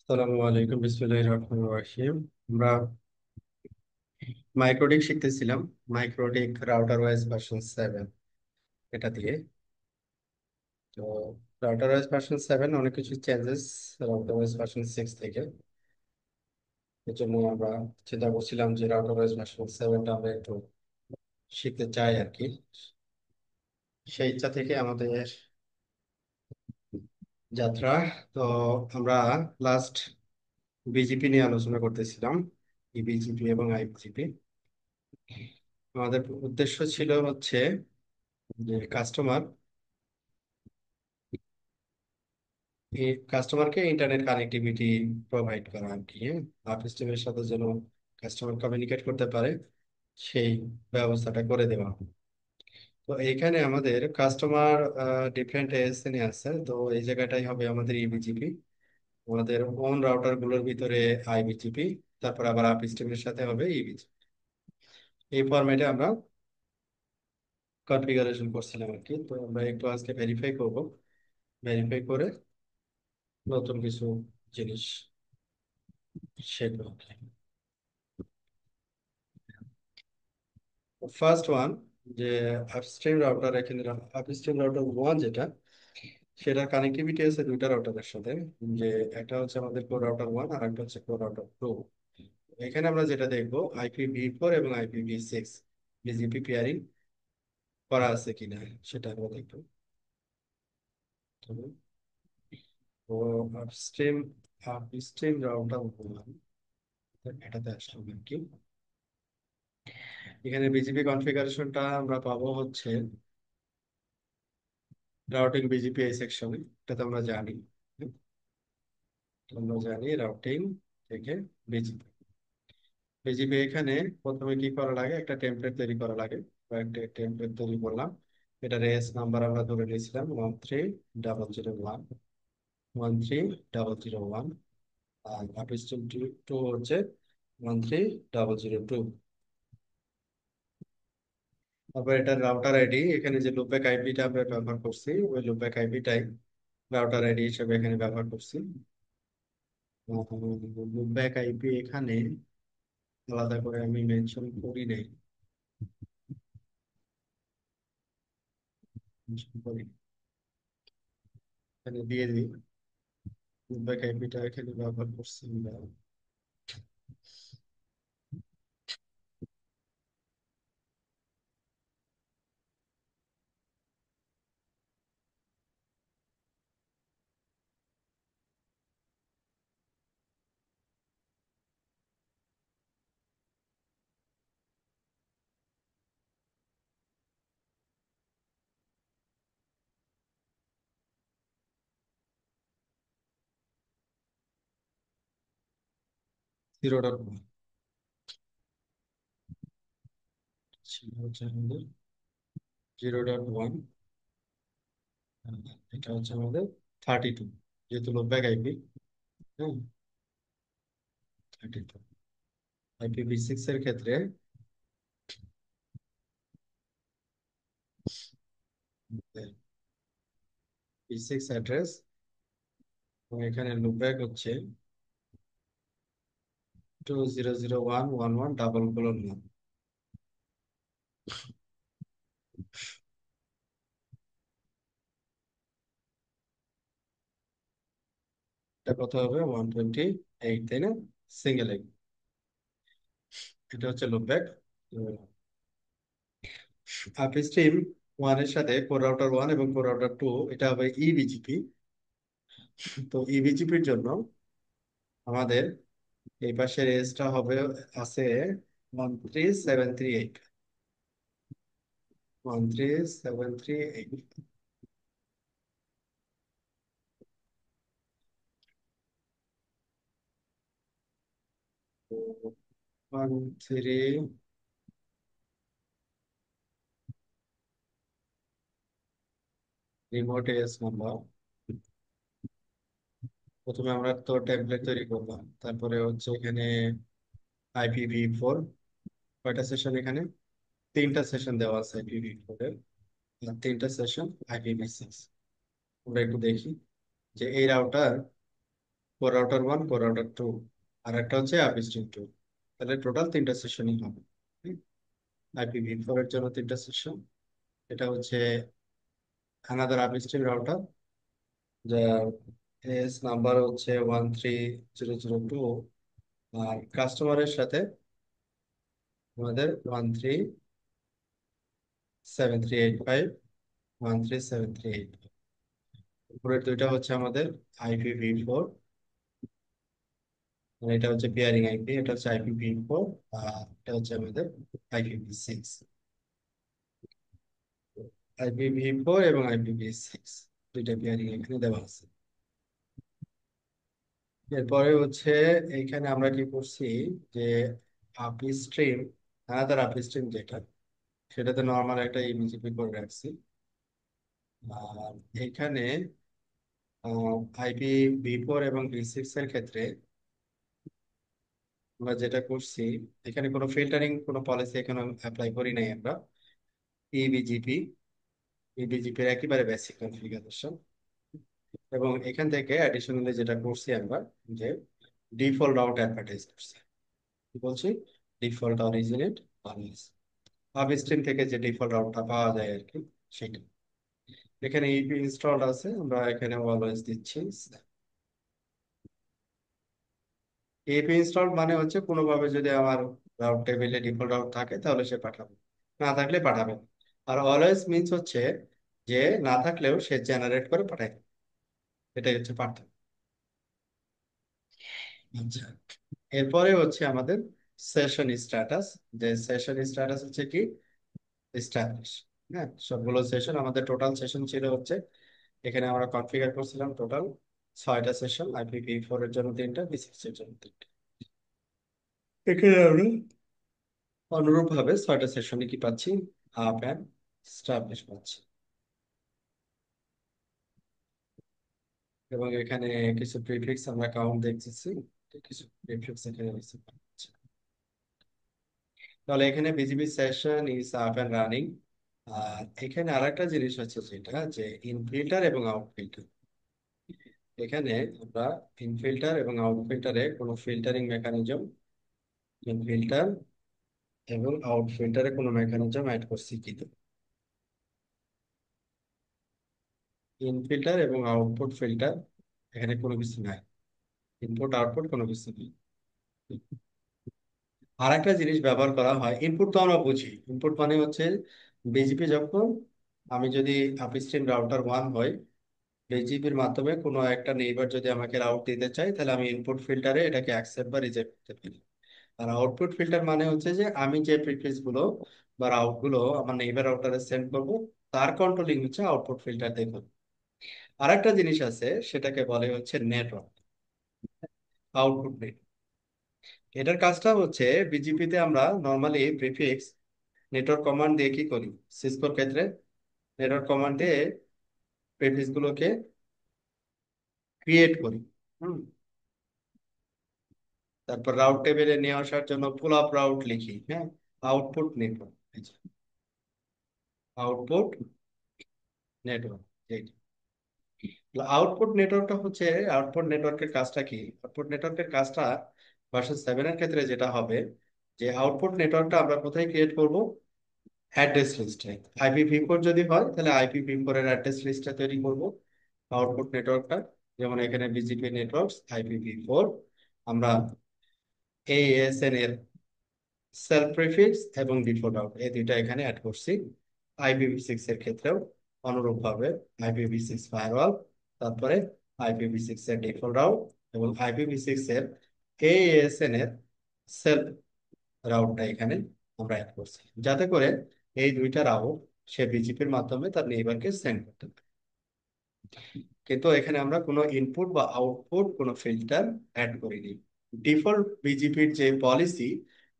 আসসালামু আলাইকুম, বিসমিল্লাহির রহমানির রহিম। আমরা মাইক্রোটিক শিখতেছিলাম। মাইক্রোটিক রাউটার ওয়াইজ ভার্সন 7 এটা দিয়ে। তো রাউটার ওয়াইজ ভার্সন 7 অনেক কিছু চেঞ্জেস রাউটার ওয়াইজ ভার্সন 6 থেকে। এর জন্য আমরা চিন্তা করছিলাম যে রাউটার ওয়াইজ ভার্সন 7টা আমরা একটু শিখতে চাই আর কি। সেই ইচ্ছা থেকে আমাদের যাত্রা। তো আমরা লাস্ট বিজিপি নিয়ে আলোচনা করতেছিলাম, ইবিজিপি এবং আইবিজিপি। আমাদের উদ্দেশ্য ছিল হচ্ছে যে কাস্টমারকে ইন্টারনেট কানেক্টিভিটি প্রোভাইড করা আর কি। আপ স্ট্রিমের সাথে যেন কাস্টমার কমিউনিকেট করতে পারে সেই ব্যবস্থাটা করে দেওয়া। তো এইখানে আমাদের কাস্টমার ডিফারেন্ট এসএনএ আছে, তো এই জায়গাটাই হবে আমাদের ইবিজিপি। আমাদের ওন রাউটার গুলোর ভিতরে আইবিজিপি, তারপর আবার আপ স্ট্রিমের সাথে হবে ইবিজিপি। এই ফরম্যাটে আমরা কনফিগারেশন করছিলাম আর কি। তো আমরা একটু আজকে ভেরিফাই করব, ভেরিফাই করে নতুন কিছু জিনিস শিখবো। ফার্স্ট ওয়ান, যে আপস্ট্রিম রাউটার, এখানে আপস্ট্রিম রাউটার 1 যেটা, সেটার কানেক্টিভিটি আছে দুইটা রাউটারের সাথে। যে একটা হচ্ছে আমাদের কোর রাউটার 1 আর একটা হচ্ছে কোর রাউটার 2। এখানে আমরা যেটা দেখবো IPv4 এবং IPv6 বিজিপি পেয়ারিং করা আছে কিনা সেটা আমরা দেখবো। তো আপস্ট্রিম আপস্ট্রিম রাউটার 1 এটাতে আসলাম আর কি। এখানে বিজিপি কনফিগারেশনটা আমরা পাবো হচ্ছে রাউটিং বিজিপি এই সেকশনে, এটা তো আমরা জানি। আমরা জানি রাউটিং থেকে বিজিপি। বিজিপি এখানে প্রথমে কি করা লাগে, একটা টেমপ্লেট তৈরি করা লাগে। একটা টেমপ্লেট তৈরি করলাম। এটা রেস নাম্বার আমরা ধরে নিয়েছিলাম 13 001 13 001। আর আপস্ট্রিম 2 হচ্ছে 13 002। তারপর এটা রাউটার আইডি, এখানে যে লুপব্যাক আইপিটা আমরা ব্যবহার করছি ওই লুপব্যাক আইপিটাই রাউটার আইডি হিসেবে এখানে ব্যবহার করছি। লুপব্যাক আইপি এখানে আলাদা করে আমি মেনশন করি নাই, mention করি নাই। এখানে দিয়ে দিই লুপব্যাক আইপিটা এখানে ব্যবহার করছি আমরা। জিরো.1 ছিল হচ্ছে আমাদের 0.1। এটা হচ্ছে আমাদের 32, যেহেতু লুপব্যাক আইপি। হ্যাঁ, 32। IPv6 এর ক্ষেত্রে P6 অ্যাড্রেস, এখানে লুপব্যাক হচ্ছে 20011111। এটা কত হবে 128, তাই না? Single IP. এটা হচ্ছে লুপব্যাক। আপস্ট্রিম 1 এর সাথে কোর রাউটার 1 এবং কোর রাউটার 2 এটা হবে ইবিজিপি। তো ইবিজিপির জন্য আমাদের এই পাশের এজটা হবে আছে 13738। 13738। 13। Remote edge number. প্রথমে আমরা তো টেমপ্লেট তৈরি করলাম, তারপরে হচ্ছে এখানে IPv4 কয়টা সেশন, এখানে তিনটা সেশন দেওয়া আছে IPv4 এর। আর তিনটা সেশন IPv6। আমরা একটু দেখি যে এই router core router 1, core router 2, আর একটা হচ্ছে আপস্ট্রিম 2। তাহলে টোটাল তিনটা সেশনই হবে। IPv4 এর জন্য তিনটা সেশন। এটা হচ্ছে আনাদার আপস্ট্রিম রাউটার, যার এস নাম্বার হচ্ছে 13002, আর কাস্টমারের সাথে আমাদের 13738513738। উপরের দুইটা হচ্ছে আমাদের IPv4, আর এটা হচ্ছে পেয়ারিং আইপি, এটা হচ্ছে IPv4, আর এটা হচ্ছে আমাদের IPv6। IPv4 এবং IPv6 দুইটা পেয়ারিং এখানে দেওয়া আছে। এরপরে হচ্ছে এইখানে আমরা কি করছি, যে আপস্ট্রিম, আনাদার আপস্ট্রিম যেটা, সেটাতে নর্মাল একটা ইবিজিপি করে রাখছি। আর এখানে IPv4 এবং V6 এর ক্ষেত্রে আমরা যেটা করছি, এখানে কোনো ফিল্টারিং কোনো পলিসি এখানে অ্যাপ্লাই করি নাই আমরা। ইবিজিপি, ইবিজিপির একেবারে বেসিক কনফিগারেশন। এবং এখান থেকে অ্যাডিশনালি যেটা করছি আমরা, যে ডিফল্ট রাউট অ্যাডভার্টাইজ করছি। কি বলছি? ডিফল্ট অরিজিনেট অলওয়েজ, আপস্ট্রিম থেকে যে ডিফল্ট রাউটটা পাওয়া যায় আর কি, সেটা। এখানে ইপি ইনস্টলড আছে, আমরা এখানে অলওয়েজ দিচ্ছি। এপি ইনস্টল মানে হচ্ছে কোনোভাবে যদি আমার রাউট টেবিলে ডিফল্ট রাউট থাকে তাহলে সে পাঠাবে, না থাকলে পাঠাবে না। আর অলওয়েজ মিন্স হচ্ছে যে না থাকলেও সে জেনারেট করে পাঠায়, এটাই হচ্ছে পার্থক্য। আচ্ছা, এরপরে হচ্ছে আমাদের সেশন স্ট্যাটাস। যে সেশন স্ট্যাটাস হচ্ছে কি, স্ট্যাটাস। হ্যাঁ, সবগুলো সেশন, আমাদের টোটাল সেশন ছিল হচ্ছে, এখানে আমরা কনফিগার করছিলাম টোটাল 6টা সেশন, IPv4 এর জন্য 3টা, V6 এর জন্য 3টা। এখানে আমরা অনুরূপ ভাবে 6টা সেশনে কি পাচ্ছি, আপ অ্যান্ড স্টাবলিশ পাচ্ছি। এবং এখানে কিছু প্রিফিক্স আমরা কাউন্ট দেখতেছি, কিছু প্রিফিক্স এখানে রিসিভ পাচ্ছি। তাহলে এখানে BGP session is up and running. আর এখানে আরেকটা জিনিস হচ্ছে যেটা, যে ইনফিল্টার এবং আউট ফিল্টার। এখানে আমরা ইনফিল্টার এবং আউট ফিল্টারে কোনো ফিল্টারিং মেকানিজম, ইনফিল্টার এবং আউট ফিল্টারে কোনো মেকানিজম অ্যাড করছি কি? ইনফিল্টার এবং আউটপুট ফিল্টার, এখানে কোনো কিছু নাই। ইনপুট আউটপুট কোনো কিছু নেই। আর একটা জিনিস ব্যবহার করা হয়, ইনপুট তো আমরা বুঝি, ইনপুট মানে হচ্ছে বিজিপি যখন, আমি যদি আপস্ট্রিম রাউটার 1 হয়, বিজিপির মাধ্যমে কোনো একটা নেইবার যদি আমাকে রাউট দিতে চাই, তাহলে আমি ইনপুট ফিল্টারে এটাকে অ্যাকসেপ্ট বা রিজেক্ট করতে পারি। আর আউটপুট ফিল্টার মানে হচ্ছে যে আমি যে প্রিফিক্স গুলো বা রাউট গুলো আমার নেইবার রাউটারে সেন্ড করবো, তার কন্ট্রোলিং হচ্ছে আউটপুট ফিল্টার দেখুন। আর একটা জিনিস আছে, সেটাকে বলে হচ্ছে নেটওয়ার্ক, আউটপুট নেট। এটার কাজটা হচ্ছে, বিজিপিতে আমরা নর্মালি প্রিফিক্স নেটওয়ার্ক কমান্ড দিয়ে কি করি, সিসকোর ক্ষেত্রে নেটওয়ার্ক কমান্ড দিয়ে প্রিফিক্স গুলোকে ক্রিয়েট করি। হুম। তারপর রাউট টেবিলে নিয়ে আসার জন্য পুল আপ রাউট লিখি। হ্যাঁ, output network, output network. Output নেটওয়ার্কটা হচ্ছে, আউটপুট নেটওয়ার্কের কাজটা কি, আউটপুট নেটওয়ার্কের কাজটা ভার্সন 7 এর ক্ষেত্রে যেটা হবে, যে আউটপুট নেটওয়ার্কটা আমরা কোথায় ক্রিয়েট করব, অ্যাড্রেস লিস্টে। IPv4 যদি হয় তাহলে IPv4 এর অ্যাড্রেস লিস্টটা তৈরি করব আউটপুট নেটওয়ার্কটা। যেমন এখানে বিজিপি নেটওয়ার্কস IPv4, আমরা ASN এর সেলফ প্রিফিক্স এবং ডিফল্ট আউট এই দুইটা এখানে অ্যাড করছি। IPv6 এর ক্ষেত্রেও অনুরূপভাবে IPv6 ফায়ারওয়াল, তারপরে IPv6 এর ডিফল্ট রাউট এবং IPv6 এর ASN এর সেলফ রাউটটা এখানে আমরা অ্যাড করছি, যাতে করে এই দুইটা রাউট সে বিজিপির মাধ্যমে তার নেইবারকে সেন্ড করতে পারে। কিন্তু এখানে আমরা কোনো ইনপুট বা আউটপুট কোনো ফিল্টার অ্যাড করিনি। ডিফল্ট বিজিপির যে পলিসি,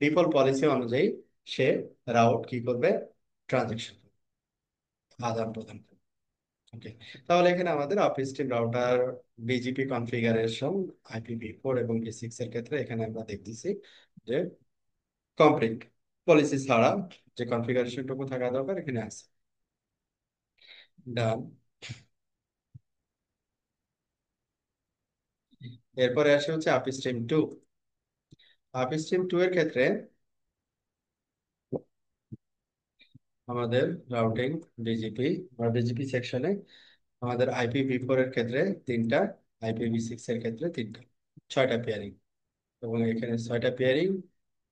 ডিফল্ট পলিসি অনুযায়ী সে রাউট কি করবে, ট্রানজেকশন, আদান প্রদান করবে। ওকে, তাহলে এখানে আমাদের office router BGP configuration IPv4 এবং V6 এর ক্ষেত্রে এখানে আমরা দেখতেছি যে কমপ্লিট, পলিসি ছাড়া যে কনফিগারেশনটুকু থাকা দরকার এখানে আছে। ডান। এরপরে আসে হচ্ছে আপস্ট্রিম টু। আপস্ট্রিম টু এর ক্ষেত্রে আমাদের রাউটিং ডিজিপি বা ডিজিপি সেকশনে আমাদের IPv4 এর ক্ষেত্রে তিনটা, IPv6 এর ক্ষেত্রে তিনটা, ছয়টা পেয়ারিং। এবং এখানে ছয়টা পেয়ারিং,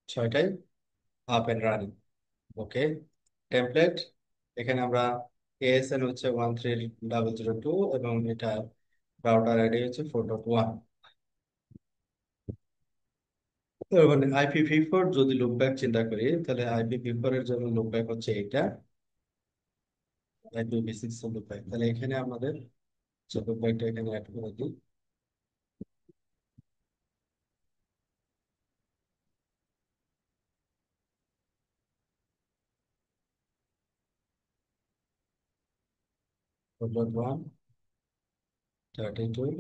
ছয়টাই up and running. Okay, template এখানে আমরা ASN হচ্ছে 13.0.0.2 এবং এটা রাউটার আইডি হচ্ছে 4.1। মানে IPv4 যদি লুপব্যাক চিন্তা করি, তাহলে IPv4 এর জন্য লুপব্যাক হচ্ছে এইটা, IPv6 এর লুপব্যাক। তাহলে এখানে আমাদের লুপব্যাকটা এখানে অ্যাড করে দিই। ফোর ডট ওয়ান 32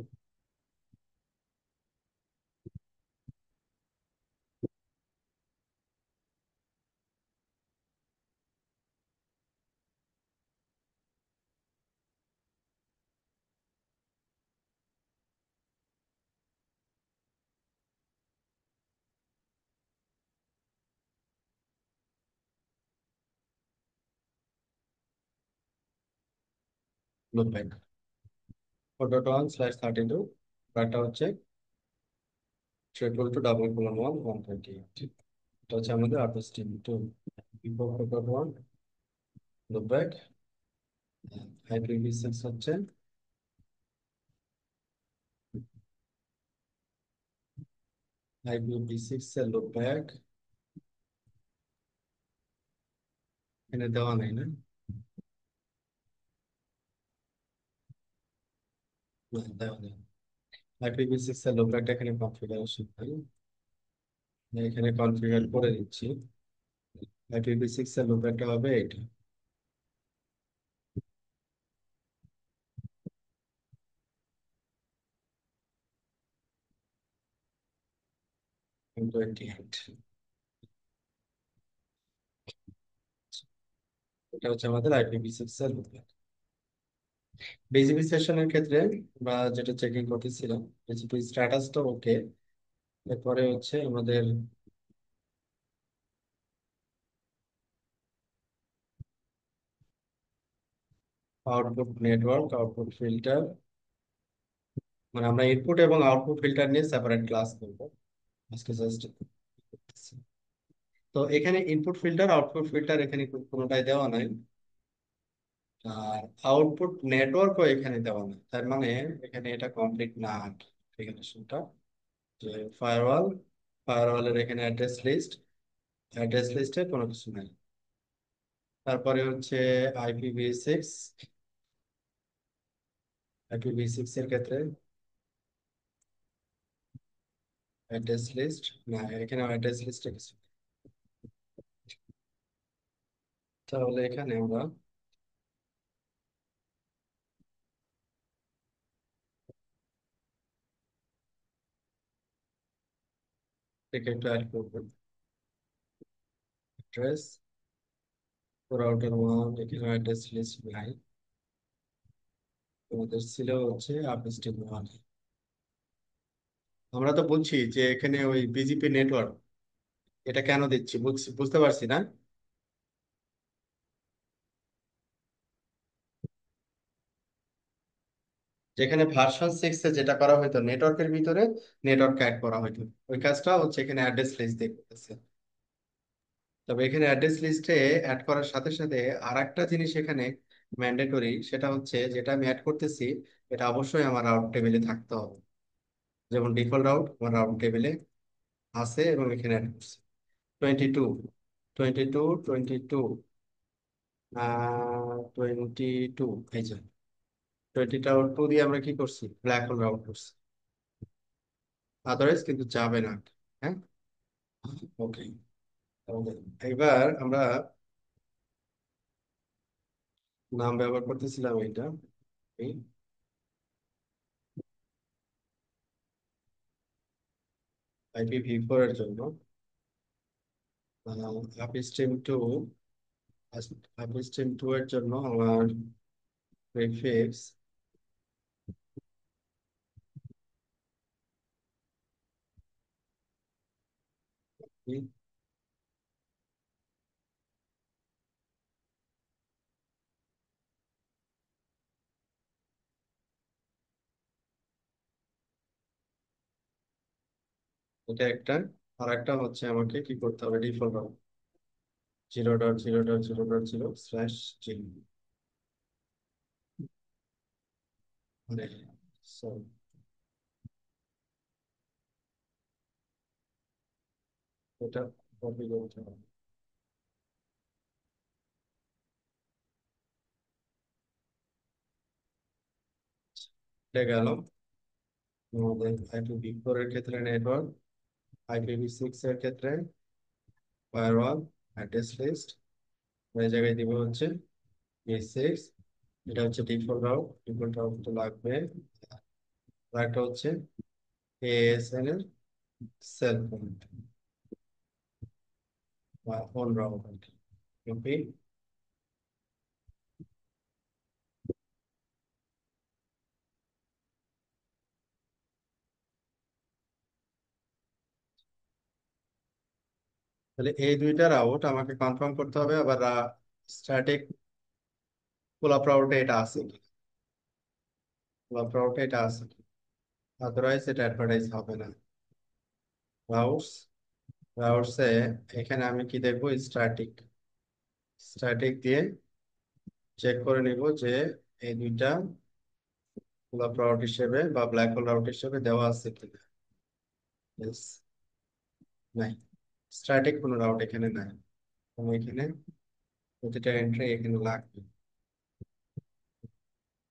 লুপব্যাক, 4.1/32, একটা হচ্ছে 3:2:1:128। এটা হচ্ছে আমাদের upstream two. Before 4.1 loopback, IPv6 হচ্ছে IPv6 এর লুপব্যাক, এখানে দেওয়া নাই না? না, দেওয়া নেই। IPv6 এর লুপব্যাকটা এখানে কনফিগারেশন নাই, আমি এখানে কনফিগার করে দিচ্ছি। IPv6 এর লুপব্যাকটা হবে এটা, 128। এটা হচ্ছে আমাদের IPv6 এর লুপব্যাক। বিজিপি সেশনের ক্ষেত্রে বা যেটা চেকিং করতেছিলাম, বিজিপি স্ট্যাটাসটা ওকে। এরপরে হচ্ছে আমাদের আউটপুট নেটওয়ার্ক, আউটপুট ফিল্টার, মানে আমরা ইনপুট এবং আউটপুট ফিল্টার নিয়ে সেপারেট ক্লাস করবো আজকে জাস্ট। তো এখানে ইনপুট ফিল্টার আউটপুট ফিল্টার এখানে কোনোটাই দেওয়া নাই, আর আউটপুট নেটওয়ার্কও এখানে দেওয়া নাই। তার মানে এখানে এটা কমপ্লিট না কনফিগারেশনটা। যে ফায়ারওয়াল, ফায়ারওয়ালের এখানে অ্যাড্রেস লিস্ট, অ্যাড্রেস লিস্টে কোনো কিছু নাই। তারপরে হচ্ছে IPv6, IPv6 এর ক্ষেত্রে অ্যাড্রেস লিস্ট না, এখানে অ্যাড্রেস লিস্টে কিছু নেই। তাহলে এখানে আমরা এটাকে একটু অ্যাড করবো। অ্যাড্রেস রাউটার ওয়ান, এখানে অ্যাড্রেস লিস্ট নাই, আমাদের ছিল হচ্ছে আপস্ট্রিম ওয়ান। আমরা তো বলছি যে এখানে ওই বিজিপি নেটওয়ার্ক এটা কেন দিচ্ছি, বুঝতে পারছি না। যেখানে ভার্সন 6 এ যেটা করা হয়তো নেটওয়ার্কের ভিতরে নেটওয়ার্ক অ্যাড করা হয়তো, ওই কাজটা হচ্ছে এখানে অ্যাড্রেস লিস্ট দেখতেছে। তবে এখানে অ্যাড্রেস লিস্টে অ্যাড করার সাথে সাথে আর একটা জিনিস এখানে ম্যান্ডেটরি, সেটা হচ্ছে যেটা আমি অ্যাড করতেছি এটা অবশ্যই আমার রাউট টেবিলে থাকতে হবে। যেমন ডিফল্ট রাউট আমার রাউট টেবিলে আছে এবং এখানে অ্যাড করছি 22, 22, 22, 22, এই যে 22 দিয়ে আমরা কি করছি, ব্ল্যাক হোল রাউট করছি। আদারওয়াইজ কিন্তু যাবে না। হ্যাঁ, ওকে। এবার আমরা নাম ব্যবহার করতেছিলাম এটা, IPv4 এর জন্য আপস্ট্রিম টু, আপস্ট্রিম টু এর জন্য আমার প্রিফিক্স এটা একটা। আর একটা হচ্ছে আমাকে কি করতে হবে, ডিফল্ট 0.0.0.0/0, মানে sorry, এটা কপি করতে হবে। এটা গেল আমাদের IPv4 এর ক্ষেত্রে নেটওয়ার্ক। IPv6 এর ক্ষেত্রে ফায়ারওয়াল, অ্যাড্রেস লিস্ট। এই জায়গায় দিব হচ্ছে V6। এটা হচ্ছে ডিফল্ট রাউট, ডিফল্ট রাউট তো লাগবে। আর একটা হচ্ছে ASN এর সেল পয়েন্ট বা অন রাউট আর কি। ওকে, তাহলে এই দুইটা রাউট আমাকে কনফার্ম করতে হবে। আবার স্ট্যাটিক পুল আপ রাউটে এটা আছে কি, পুল আপ রাউটে এটা আছে কি, আদারওয়াইজ এটা অ্যাডভার্টাইজ হবে না। রাউটস, রাউটসে এখানে আমি কি দেখবো, স্ট্যাটিক। স্ট্যাটিক দিয়ে চেক করে নিব যে এই দুইটা পুল আপ রাউট হিসেবে বা ব্ল্যাক হোল রাউট হিসেবে দেওয়া আছে কিনা। Yes, নাই, স্ট্যাটিক কোনো রাউট এখানে নাই। আমি এখানে প্রতিটা এন্ট্রি এখানে লাগবে।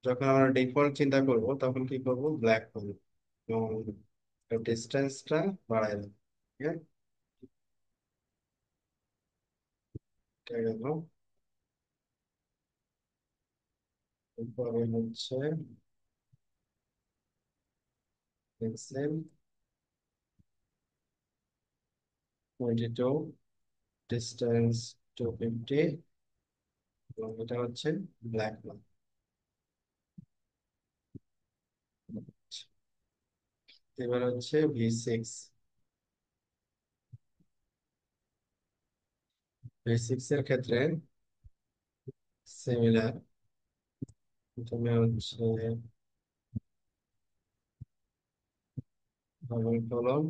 যখন আমরা ডিফল্ট চিন্তা করব তখন কি করব, ব্ল্যাক হোল এবং ডিস্টেন্সটা বাড়াই দেবো। ঠিক আছে, এটা গেল। এরপরে হচ্ছে পেন্সিল 22, ডিস্টেন্স 250, এবং এটা হচ্ছে ব্ল্যাক হোল। এবার হচ্ছে V6। V6 এর ক্ষেত্রে সিমিলার। প্রথমে হচ্ছে ডবল কলম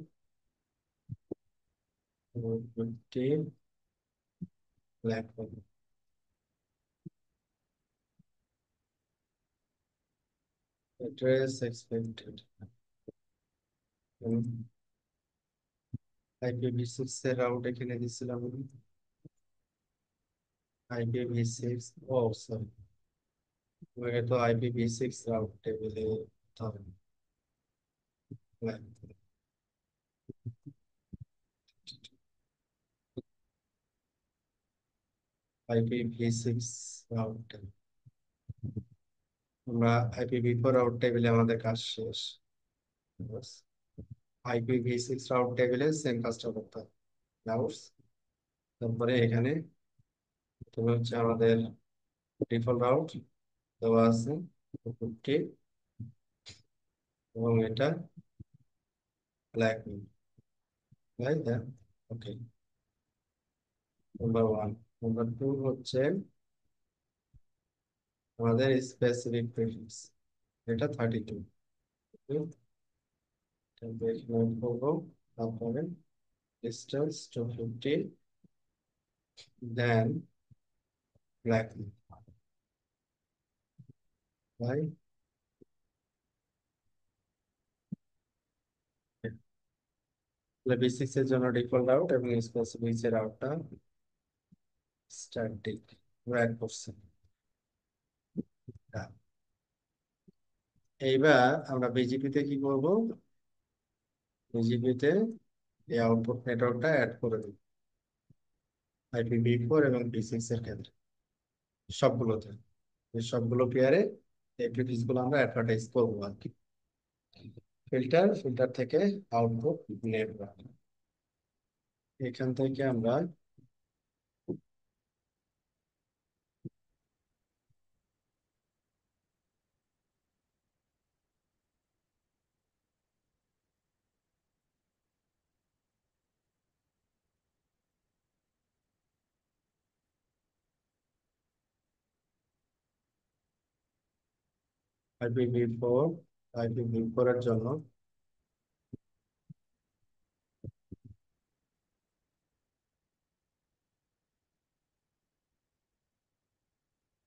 50, black hole. Address expected. IPv6 এর রাউট এখানে দিছিলাম। IPv6, ও সরি, আমাকে তো IPv6 রাউট টেবিলে ধরে। IPv6 রাউট টেবিল, আমরা IPv4 রাউট টেবিলে আমাদের কাজ শেষ। IPv6 রাউট টেবিলে সেম কাজটা করতে হবে। রাউটস, তারপরে এখানে তুমি হচ্ছে আমাদের ডিফল্ট রাউট দেওয়া আছে 50, এবং এটা ব্ল্যাক, রাইট? ওকে, নাম্বার ওয়ান। নাম্বার টু হচ্ছে আমাদের স্পেসিফিক প্রেফারেন্স, এটা 32। করবো, তারপরে distance 250, then black, by. B6 এর জন্য ডিফল্ট আউট এবং স্পেসিফিক এর আউটটা স্ট্যাটিক রাইট করছে। এইবার আমরা বিজিপি তে কি করব, বিজিপি তে এই আউটপুট নেটওয়ার্কটা অ্যাড করে দেব IPv4 এবং B6 এর ক্ষেত্রে সবগুলোতে। এই সবগুলো পেয়ারে এই প্রিফিক্স গুলো আমরা অ্যাডভার্টাইজ করবো আর কি। ফিল্টার, ফিল্টার থেকে আউটপুট নেটওয়ার্ক, এখান থেকে আমরা IPv4, IPv4 এর জন্য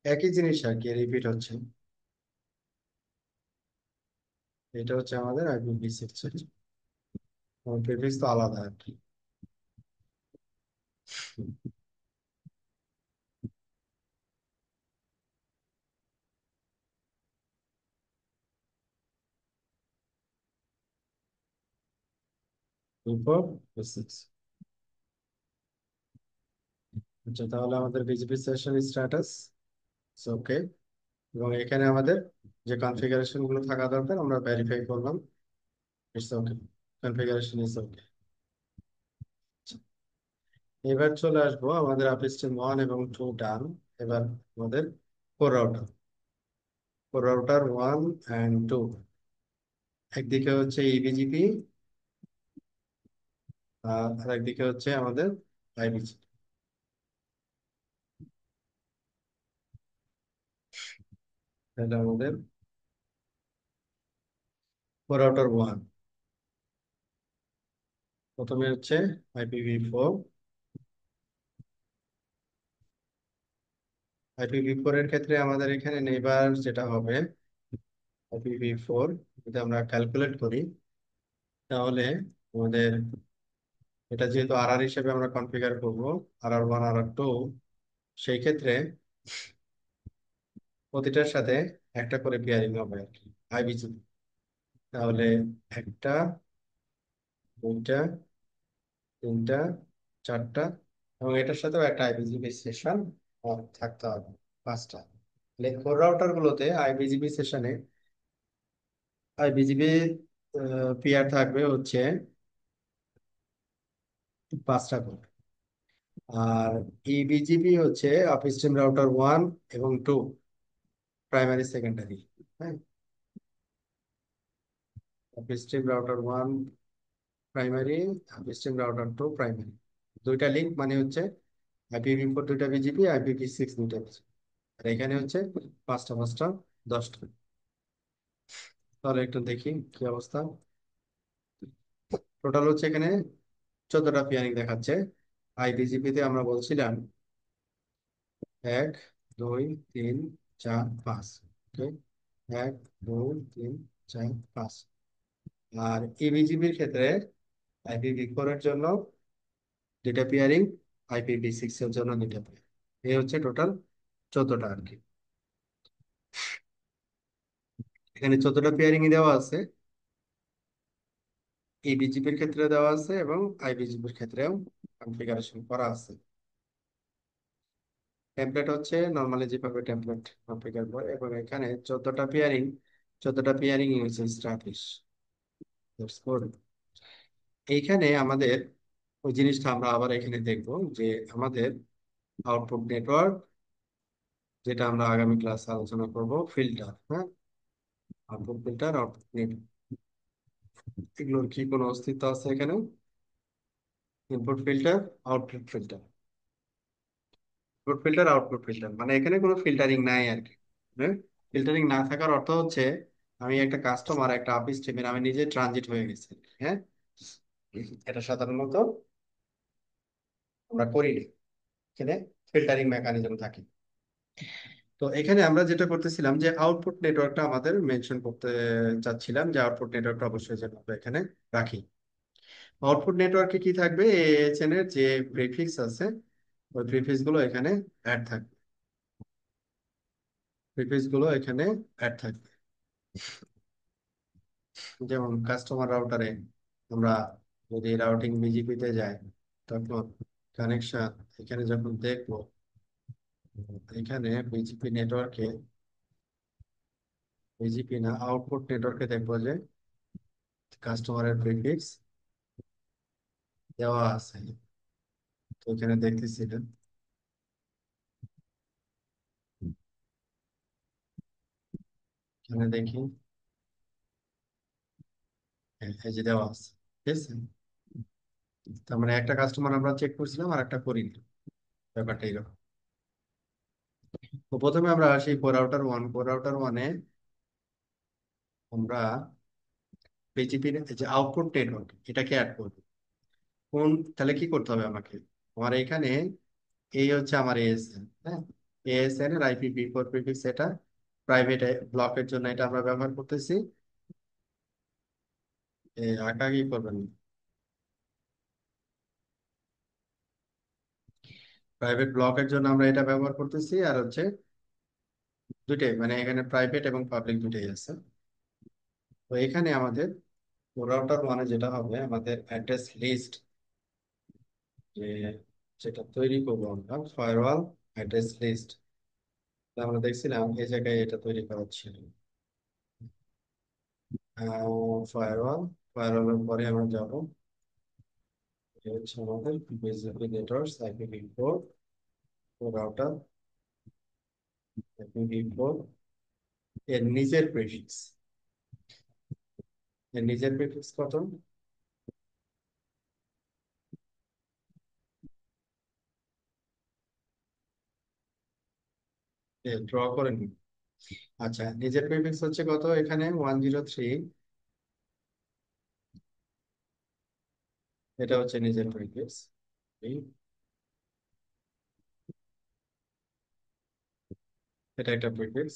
একই জিনিস আর কি রিপিট হচ্ছে। এটা হচ্ছে আমাদের IPv6 এর, প্রিফিক্স তো আলাদা আর কি। V4 V6। আচ্ছা, তাহলে আমাদের বিজিপি সেশন স্ট্যাটাস ওকে। এবং এখানে আমাদের যে কনফিগারেশন গুলো থাকা দরকার আমরা ভেরিফাই করলাম, it's okay, configuration is okay. এবার চলে আসবো আমাদের আপস্ট্রিম 1 এবং 2 ডান। এবার আমাদের কোর রাউটার 1 and 2, একদিকে হচ্ছে ইবিজিপি আর একদিকে হচ্ছে আমাদের আইবিজিপি। তাহলে আমাদের কোর রাউটার 1 প্রথমে হচ্ছে IPv4। IPv4 এর ক্ষেত্রে আমাদের এখানে নেইবার যেটা হবে IPv4, যদি আমরা ক্যালকুলেট করি তাহলে আমাদের এটা যেহেতু RR হিসেবে আমরা কনফিগার করব, RR1 RR2, সেই ক্ষেত্রে প্রতিটার সাথে একটা করে পেয়ারিং হবে আর কি আইবিজিপি। তাহলে একটা, দুইটা, তিনটা, চারটা, এবং এটার সাথেও একটা আইবিজিপি সেশন থাকতে হবে, 5টা। কোর রাউটার গুলোতে আইবিজিপি সেশনে আইবিজিপি পেয়ার থাকবে হচ্ছে 5টা করে। আর ইবিজিপি হচ্ছে আপস্ট্রিম রাউটার 1 এবং 2, প্রাইমারি সেকেন্ডারি। হ্যাঁ, upstream router 1 primary, upstream router 2 primary. দুইটা লিঙ্ক মানে হচ্ছে IPv4 দুইটা বিজিপি, IPv6 দুইটা বিজিপি। আর এখানে হচ্ছে 5টা 5টা 10টা। তাহলে একটু দেখি কি অবস্থা। টোটাল হচ্ছে এখানে 14টা পেয়ারিং দেখাচ্ছে। IPGP তে আমরা বলছিলাম 1 2 3 4 5। ওকে, 1 2 3 4 5। আর ইবিজিবির ক্ষেত্রে IPv4 এর জন্য দুইটা পেয়ারিং, IPv6 এর জন্য দুইটা পেয়ারিং। এই হচ্ছে টোটাল 14টা আর কি। এখানে 14টা পেয়ারিং দেওয়া আছে, ইবিজিপির ক্ষেত্রে দেওয়া আছে এবং আইবিজিপির ক্ষেত্রেও কনফিগারেশন করা আছে। টেমপ্লেট হচ্ছে নর্মালি যেভাবে টেমপ্লেট কনফিগার করে, এবং এখানে 14টা পেয়ারিং হচ্ছে স্টাবলিশ। এইখানে আমাদের ওই জিনিসটা আমরা আবার এখানে দেখবো যে আমাদের আউটপুট নেটওয়ার্ক, যেটা আমরা আগামী ক্লাসে আলোচনা করব, ফিল্টার। হ্যাঁ, আউটপুট ফিল্টার, আউটপুট নেটওয়ার্ক, এগুলোর কি কোনো অস্তিত্ব আছে এখানে? Input filter, output filter, input filter, output filter, মানে এখানে কোনো ফিল্টারিং নাই আর কি। হ্যাঁ, ফিল্টারিং না থাকার অর্থ হচ্ছে আমি একটা কাস্টমার, একটা আপিস টিমের, আমি নিজে ট্রানজিট হয়ে গেছি। হ্যাঁ, এটা সাধারণত আমরা করি না। এখানে ফিল্টারিং মেকানিজম থাকে। তো এখানে আমরা যেটা করতেছিলাম যে আউটপুট নেটওয়ার্কটা আমাদের মেনশন করতে চাচ্ছিলাম, যে আউটপুট নেটওয়ার্কটা অবশ্যই যেন আমরা এখানে রাখি। আউটপুট নেটওয়ার্কে কি থাকবে, এএচএন এর যে প্রিফিক্স আছে ওই প্রিফিক্স গুলো এখানে অ্যাড থাকবে, প্রিফিক্স গুলো এখানে অ্যাড থাকবে। যেমন কাস্টমার রাউটারে আমরা যদি রাউটিং বিজিপি তে যাই, তখন কানেকশন এখানে যখন দেখবো, এখানে বিজিপি নেটওয়ার্কে, বিজিপি না আউটপুট নেটওয়ার্কে দেখবো যে কাস্টমারের প্রিফিক্স দেওয়া আছে। তো এখানে দেখতেছিলেন, এখানে দেখি, হ্যাঁ, এই যে দেওয়া আছে। ঠিক আছে, তার মানে একটা কাস্টমার আমরা চেক করছিলাম আর একটা করিনি, ব্যাপারটা এরকম। তো প্রথমে আমরা আসি কোর রাউটার 1। কোর রাউটার 1-এ আমরা পিজিপির যে আউটপুট নেটওয়ার্ক এটাকে অ্যাড করবো। কোন, তাহলে কি করতে হবে আমাকে? আমার এখানে এই হচ্ছে আমার এএসএন, হ্যাঁ, এএসএন এর IPv4 প্রিফিক্স, এটা প্রাইভেট ব্লকের জন্য এটা আমরা ব্যবহার করতেছি। আঁকা কি করবেন, প্রাইভেট ব্লকের জন্য আমরা এটা ব্যবহার করতেছি, আর হচ্ছে দুইটাই, মানে এখানে প্রাইভেট এবং পাবলিক দুইটাই আছে। তো এখানে আমাদের রাউটার মানে যেটা হবে, আমাদের অ্যাড্রেস লিস্ট যে যেটা তৈরি করবো আমরা, ফায়ারওয়াল অ্যাড্রেস লিস্ট, আমরা দেখছিলাম এই জায়গায় এটা তৈরি করা ছিল। ফায়ারওয়াল, ফায়ারওয়ালের পরে আমরা যাব, এটা হচ্ছে আমাদের BGP networks IPv4 router, IPv4 এর নিজের প্রেফিক্স, এর নিজের প্রেফিক্স কত, ড্র করে নিন। আচ্ছা, নিজের প্রেফিক্স হচ্ছে কত, এখানে 103, এটা হচ্ছে নিজের প্রেফিক্স। এটা একটা প্রিফিক্স।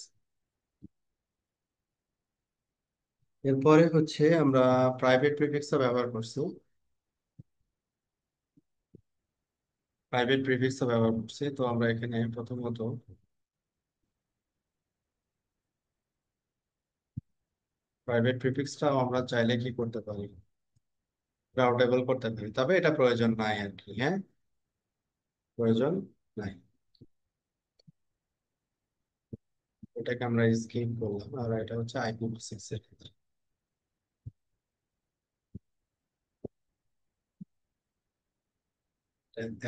এরপরে হচ্ছে আমরা প্রাইভেট প্রিফিক্সও ব্যবহার করছি, প্রাইভেট প্রিফিক্সও ব্যবহার করছি। তো আমরা এখানে প্রথমত প্রাইভেট প্রিফিক্সটাও আমরা চাইলে কি করতে পারি, রাউটেবল করতে পারি, তবে এটা প্রয়োজন নাই আর কি, হ্যাঁ, প্রয়োজন নাই। এটাকে আমরা স্কিপ করলাম, আর এটা হচ্ছে IPv6 এর ক্ষেত্রে।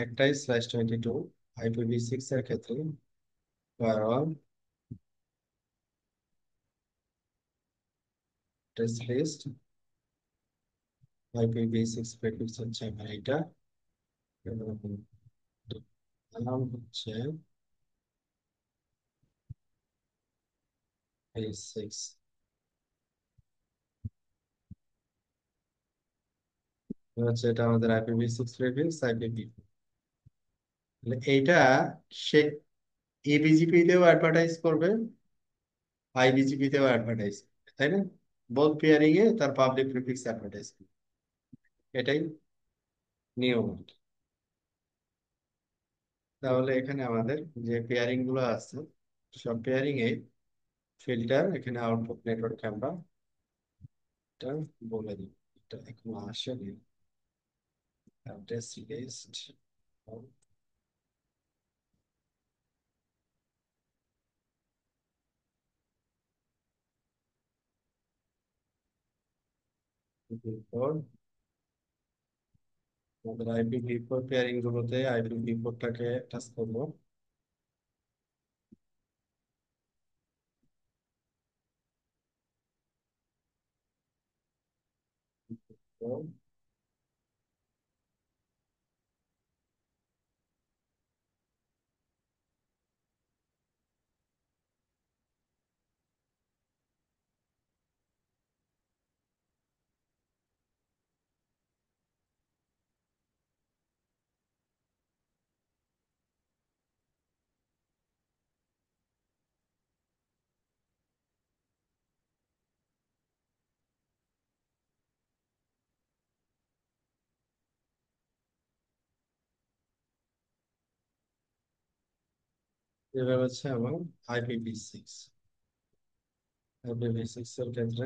একটাই /22 IPv6 এর ক্ষেত্রে firewall test list, IPv6 prefix হচ্ছে আমার এটা, এবং নাম হচ্ছে V6, হচ্ছে এটা আমাদের IPv6 প্রেফিক্স IPv। এইটা সে এবিজিপি তেও অ্যাডভার্টাইজ করবে, আইবিজিপি তেও অ্যাডভার্টাইজ করবে, তাই না? বোথ পেয়ারিং এ তার পাবলিক প্রিফিক্স অ্যাডভার্টাইজ করবে, এটাই নিয়ম আর কি। তাহলে এখানে আমাদের যে পেয়ারিং গুলো আছে, সব পেয়ারিং এ ফিল্টার, এখানে আউটপুট নেটওয়ার্ক আমরা এটা বলে দিই, এটা এখন আসেনি, অ্যাড্রেস লিস্ট পর আমাদের IPv4 পেয়ারিং গুলোতে IPv4টাকে টাচ করবো। তো এবার হচ্ছে আমার IPv6, IPv6 এর ক্ষেত্রে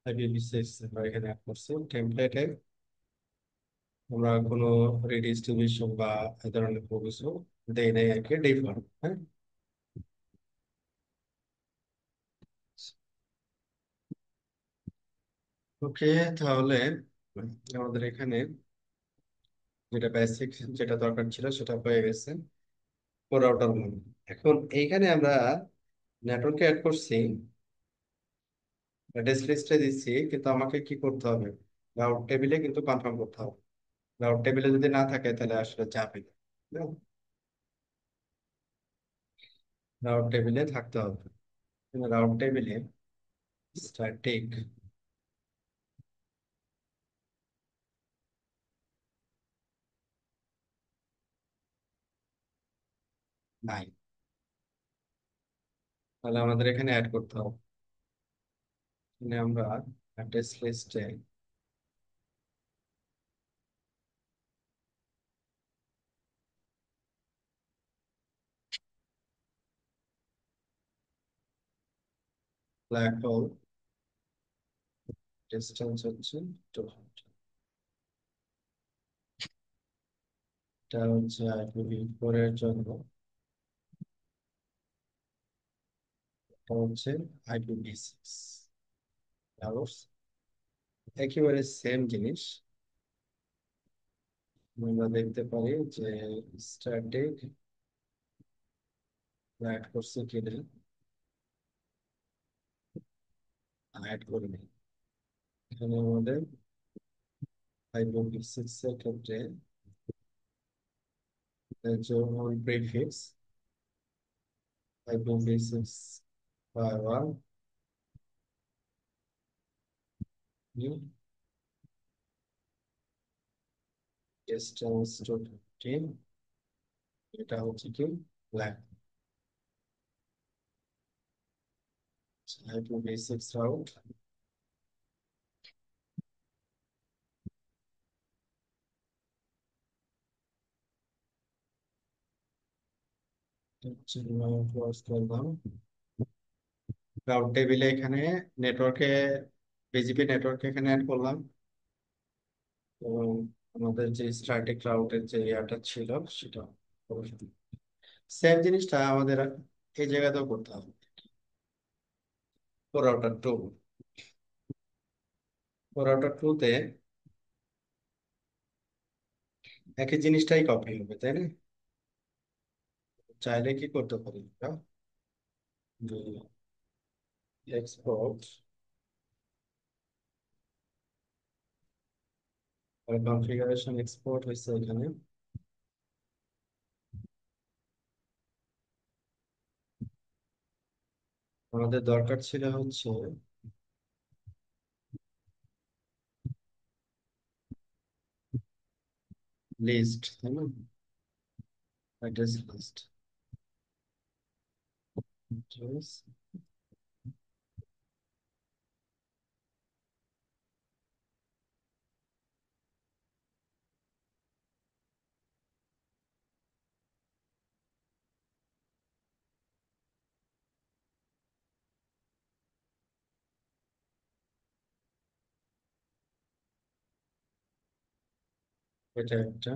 IPv6 আমরা এখানে অ্যাড করছি টেমপ্লেটে। আমরা কোনো রিডিস্ট্রিবিউশন বা এই ধরনের কোনো কিছু দেই নাই আর কি, ডিফল্ট। হ্যাঁ, ওকে। তাহলে আমাদের এখানে যেটা বেসিক, যেটা দরকার ছিল সেটা হয়ে গেছে। রাউটার মূল। এখন এইখানে আমরা নেটওয়ার্কে অ্যাড করছি, অ্যাড্রেস লিস্টে দিচ্ছি, কিন্তু আমাকে কি করতে হবে? রাউট টেবিলে কিন্তু কনফার্ম করতে হবে। রাউট টেবিলে যদি না থাকে তাহলে আসলে যাবে না। রাউট টেবিলে থাকতে হবে। রাউট টেবিলে স্ট্যাটিক নাই, তাহলে আমাদের এখানে অ্যাড করতে হবে। এখানে আমরা অ্যাড্রেস লিস্টে ব্ল্যাক হোল ডিস্টেন্স হচ্ছে 200। এটা হচ্ছে IPv4 এর জন্য, এটা হচ্ছে IPv6। একেবারে সেম জিনিস আমরা দেখতে পারি যে স্ট্যাটিক অ্যাড করছে কিনা, অ্যাড করিনি। এখানে আমাদের IPv6 এর ক্ষেত্রে যেমন প্রিফিক্স IPv6 বারবার ডিস্টেন্স টু 15, এটা হচ্ছে কি ব্ল্যাক। IPv6 রাউট ক্লোজ করলাম। রাউট টেবিলে এখানে নেটওয়ার্কে, বিজিপি নেটওয়ার্ক এখানে অ্যাড করলাম, এবং আমাদের যে স্ট্যাটিক রাউটের যে ইয়াটা ছিল সেটা সেম জিনিসটা আমাদের এই জায়গাতেও করতে হবে। রাউটার টু, রাউটার টু তে একই জিনিসটাই কপি হবে, তাই না? চাইলে কি করতে পারি, এক্সপোর্ট কনফিগারেশন, এক্সপোর্ট হয়েছে এখানে। আমাদের দরকার ছিল হচ্ছে লিস্ট, তাই না? অ্যাড্রেস লিস্ট, এটা একটা।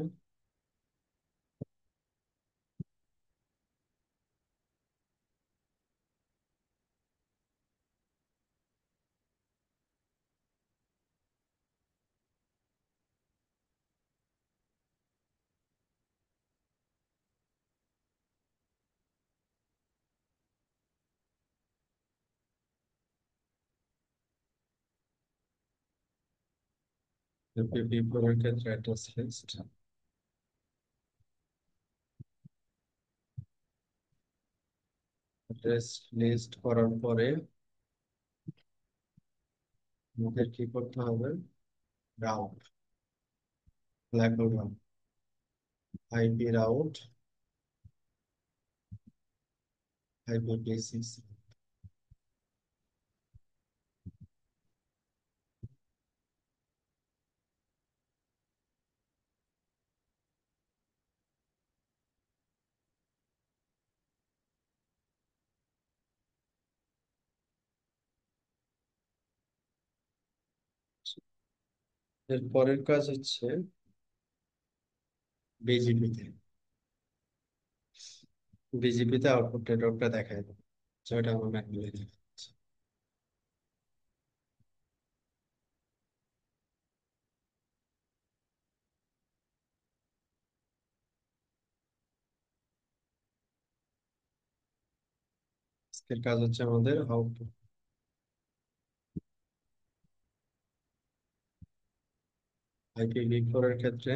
IPv4 এর ক্ষেত্রে অ্যাড্রেস লিস্ট, অ্যাড্রেস লিস্ট করার পরে আমাদের কি করতে হবে? Route, black hole route, IP route, IPv6। এর পরের কাজ হচ্ছে বিজিপিতে। বিজিপিতে আউটপুট নেটওয়ার্কটা দেখায় দেবো, যেটা আমার ম্যানুয়ালি দেখাচ্ছে। আজকের কাজ হচ্ছে আমাদের আউটপুট। IPv4 এর ক্ষেত্রে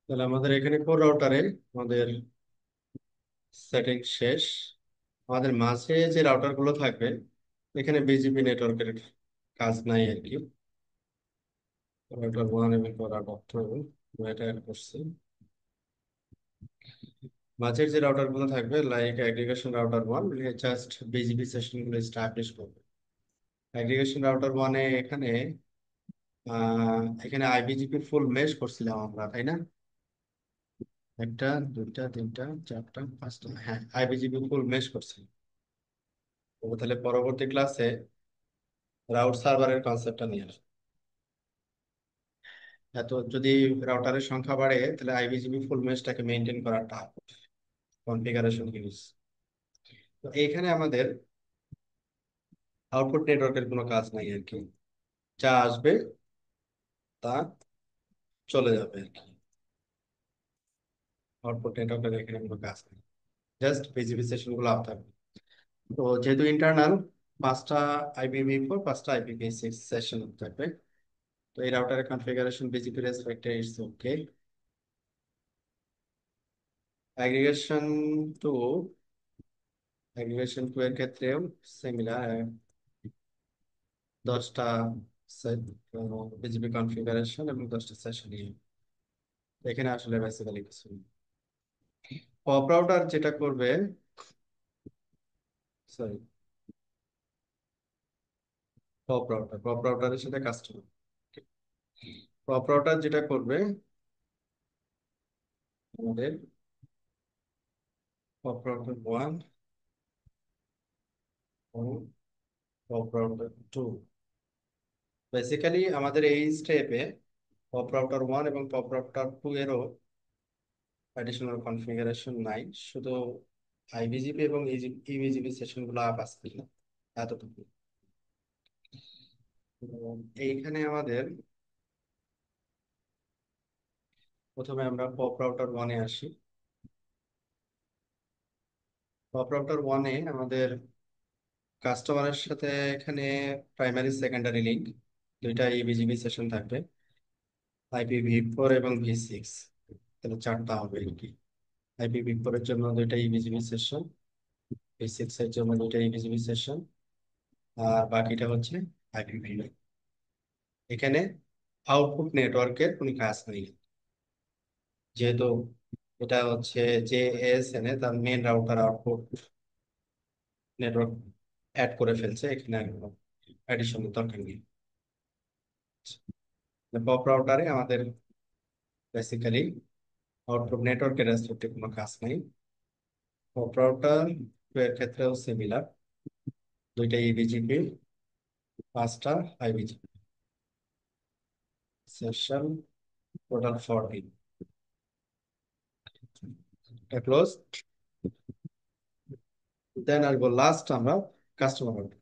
তাহলে আমাদের এখানে কোর রাউটারে আমাদের সেটিং শেষ। আমাদের মাঝে যে রাউটার গুলো থাকবে, এখানে বিজিপি নেটওয়ার্কের কাজ নাই আর কি। রাউটার 1 এবং রাউটার 2 এটা অ্যাড করছি। মাঝের যে রাউটার গুলো থাকবে like aggregation router 1, just BGP session গুলো এস্টাবলিশ করবে। অ্যাগ্রিগেশন রাউটার 1 এ এখানে এখানে আইবিজিপি ফুল মেশ করছিলাম আমরা, তাই না? একটা, দুইটা, তিনটা, চারটা, পাঁচটা, হ্যাঁ আইবিজিপি ফুল মেশ করছি। তো তাহলে পরবর্তী ক্লাসে রাউট সার্ভারের কনসেপ্টটা নিয়ে আসবো। এত যদি রাউটারের সংখ্যা বাড়ে তাহলে আইবিজিপি ফুল মেশটাকে মেনটেন করা টাফ, কনফিগারেশন ইউজ। তো এইখানে আমাদের আউটপুট নেটওয়ার্কের কোনো কাজ নাই আর কি। যা আসবে তা চলে যাবে আর কি। আউটপুট নেটওয়ার্কের এখানে কোনো কাজ নেই, জাস্ট বিজিপি সেশন গুলো আপ থাকবে। তো যেহেতু ইন্টারনাল, 5টা IPv4, 5টা IPv6 সেশন থাকবে। তো এই রাউটারের কনফিগারেশন বিজিপি রেসপেক্টে it's okay. Aggregation two, aggregation two এর ক্ষেত্রেও সিমিলার, 10টা বিজিপি কনফিগারেশন এবং 10টা সেশন নিয়ে। এখানে আসলে বেসিক্যালি কিছু নেই। পপ রাউটার যেটা করবে, সরি, পপ রাউটারের সাথে কাস্টমার, পপ রাউটার যেটা করবে আমাদের, পপ রাউটার 1 এবং পপ রাউটার 2। বেসিক্যালি আমাদের এই স্টেপে পপ রাউটার 1 এবং পপ রাউটার 2 এরও অ্যাডিশনাল কনফিগারেশন নাই, শুধু আইবিজিপি এবং ইবিজিপি সেশন গুলো আপ আছে কিনা এতটুকু। এইখানে আমাদের প্রথমে আমরা পপ রাউটার 1 এ আসি। পপ রাউটার 1 এ আমাদের কাস্টমারের সাথে এখানে প্রাইমারি সেকেন্ডারি লিঙ্ক, দুইটা ইবিজিবি সেশন থাকবে, IPv4 এবং V6। তাহলে 4টা হবে আর কি। IPv4 এর জন্য দুইটা ইবিজিবি সেশন, V6 এর জন্য দুইটা ইবিজিবি সেশন, আর বাকিটা হচ্ছে IPv। এখানে আউটপুট নেটওয়ার্কের কোনো কাজ নেই, যেহেতু এটা হচ্ছে যে এএসএন এ তার main router output network add করে ফেলছে, এখানে আর কোনো অ্যাডিশনের দরকার নেই। পপ রাউটারে আমাদের বেসিক্যালি আউটপুট নেটওয়ার্কের রেসপেক্টে কোনো কাজ নেই। পপ রাউটার এর ক্ষেত্রেও সিমিলার, দুইটা ইবিজিপি, পাঁচটা আইবিজিপি, সেশন টোটাল 14 ক্লোজ। দেন আসবো লাস্ট আমরা কাস্টমার রাউটার।